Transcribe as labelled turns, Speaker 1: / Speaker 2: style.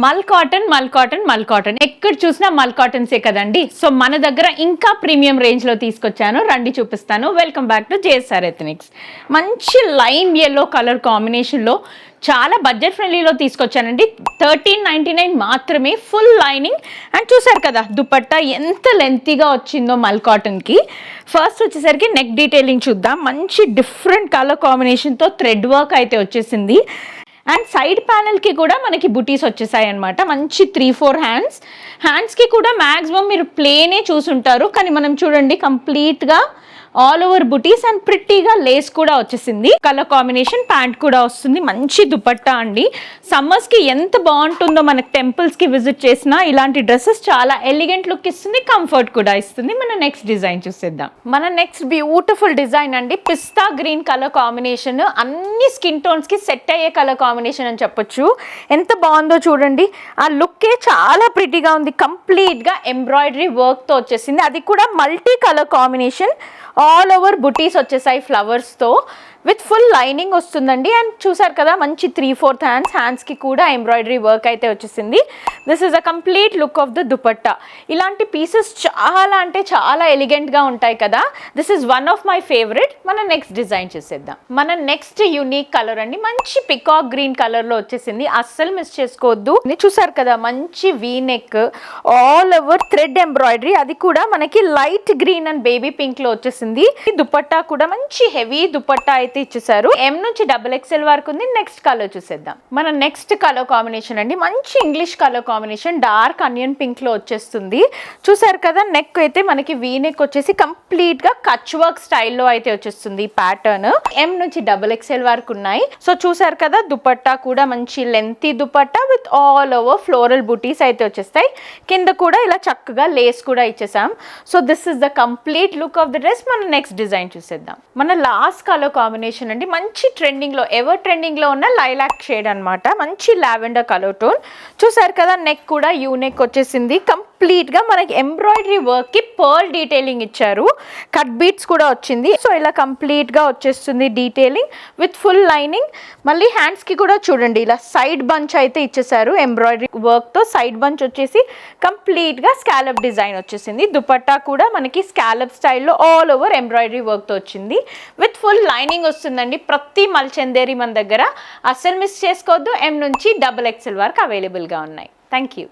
Speaker 1: మల్ కాటన్ ఎక్కడ చూసినా మల్ కాటన్సే కదండి. సో మన దగ్గర ఇంకా ప్రీమియం రేంజ్ లో తీసుకొచ్చాను, రండి చూపిస్తాను. Welcome back to JSR ethnics. మంచి లైమ్ ఎల్లో కలర్ కాంబినేషన్ లో చాలా బడ్జెట్ ఫ్రెండ్లీలో తీసుకొచ్చానండి. 1399 మాత్రమే, ఫుల్ లైనింగ్. అండ్ చూసారు కదా దుపట్టా ఎంత లెంతీగా వచ్చిందో మల్ కాటన్కి. ఫస్ట్ వచ్చేసరికి నెక్ డీటెయిలింగ్ చూద్దాం. మంచి డిఫరెంట్ కలర్ కాంబినేషన్తో థ్రెడ్ వర్క్ అయితే వచ్చేసింది. అండ్ సైడ్ ప్యానెల్కి కూడా మనకి బుటీస్ వచ్చేసాయి అనమాట. మంచి 3-4 హ్యాండ్స్కి కూడా మ్యాక్సిమం మీరు ప్లేనే చూసుంటారు, కానీ మనం చూడండి కంప్లీట్గా all over buttis and ప్రిట్టీగా Lay's కూడా వచ్చేసింది. కలర్ కాంబినేషన్ ప్యాంట్ కూడా వస్తుంది. మంచి దుపట్టా అండి. సమ్మర్స్కి ఎంత బాగుంటుందో, మనకి టెంపుల్స్కి విజిట్ చేసినా ఇలాంటి డ్రెస్సెస్ చాలా ఎలిగెంట్ లుక్ ఇస్తుంది, కంఫర్ట్ కూడా ఇస్తుంది. మన నెక్స్ట్ డిజైన్ చూసేద్దాం. మన నెక్స్ట్ బ్యూటిఫుల్ డిజైన్ అండి. పిస్తా గ్రీన్ కలర్ కాంబినేషన్, అన్ని స్కిన్ టోన్స్కి సెట్ అయ్యే కలర్ కాంబినేషన్ అని చెప్పొచ్చు. ఎంత బాగుందో చూడండి. ఆ లుక్కే చాలా ప్రిటీగా ఉంది. కంప్లీట్గా ఎంబ్రాయిడరీ వర్క్తో వచ్చేసింది, అది కూడా multi colour combination. All over బుటీస్ వచ్చేసాయి ఫ్లవర్స్తో, విత్ ఫుల్ లైనింగ్ వస్తుందండి. అండ్ చూసారు కదా మంచి 3/4 హ్యాండ్స్కి కూడా ఎంబ్రాయిడరీ వర్క్ అయితే వచ్చేసింది. This is a complete look of the dupatta. ఇలాంటి పీసెస్ చాలా అంటే చాలా ఎలిగెంట్గా ఉంటాయి కదా. This is one of my favourite. మన నెక్స్ట్ డిజైన్ చూసేద్దాం. మన నెక్స్ట్ యూనిక్ కలర్ అండి. మంచి పికాక్ గ్రీన్ కలర్లో వచ్చేసింది, అస్సలు మిస్ చేసుకోవద్దు. చూసారు కదా మంచి V neck, all over thread embroidery, అది కూడా మనకి లైట్ గ్రీన్ అండ్ బేబీ పింక్లో వచ్చేసింది. దుపట్టా కూడా మంచి హెవీ దుపట్టా అయితే ఇచ్చేసారు. M నుంచి XXL వరకు ఉంది. నెక్స్ట్ కలర్ చూసేద్దాం. మన నెక్స్ట్ కలర్ కాంబినేషన్ అండి. మంచి English colour combination, dark onion pink లో వచ్చేస్తుంది. చూసారు కదా నెక్ అయితే మనకి వీ నెక్ వచ్చేసి కంప్లీట్ గా కచ్ వర్క్ స్టైల్లో అయితే వచ్చేస్తుంది ప్యాటర్న్. M నుంచి XXL వరకు ఉన్నాయి. సో చూసారు కదా దుపట్టా కూడా మంచి lengthy dupatta with all over floral బుటీస్ అయితే వచ్చేస్తాయి. కింద కూడా ఇలా చక్కగా లేస్ కూడా ఇచ్చేసాం. So this is the complete look of the dress. మన నెక్స్ట్ డిజైన్ చూసేద్దాం. మన లాస్ట్ కలర్ కాంబినేషన్ అండి. మంచి ట్రెండింగ్ లో, ఎవర్ ట్రెండింగ్ లో ఉన్న లైలాక్ షేడ్ అన్నమాట. మంచి లావెండర్ కలర్ టోన్. చూసారు కదా నెక్ కూడా యూ నెక్ వచ్చేసింది. కంప్లీట్ గా మనకి ఎంబ్రాయిడరీ వర్క్ కి పర్ల్ డీటెయిలింగ్ ఇచ్చారు, కట్ బీట్స్ కూడా వచ్చింది. సో ఇలా కంప్లీట్ గా వచ్చేస్తుంది డీటెయిలింగ్ విత్ ఫుల్ లైనింగ్. మళ్ళీ హ్యాండ్స్ కి కూడా చూడండి ఇలా సైడ్ బంచ్ అయితే ఇచ్చేసారు ఎంబ్రాయిడరీ వర్క్ తో. సైడ్ బంచ్ వచ్చేసి కంప్లీట్ గా స్కాలప్ డిజైన్ వచ్చేసింది. దుపట్టా కూడా మనకి స్కాలప్ స్టైల్లో ఆల్ ఓవర్ ఎంబ్రాయిడరీ వర్క్ తో వచ్చింది, విత్ ఫుల్ లైనింగ్ వస్తుందండి. ప్రతి మల్చందేరి మన దగ్గర, అస్సలు మిస్ చేసుకోవద్దు. M నుంచి XXL వరకు అవైలబుల్గా ఉన్నాయి. Thank you.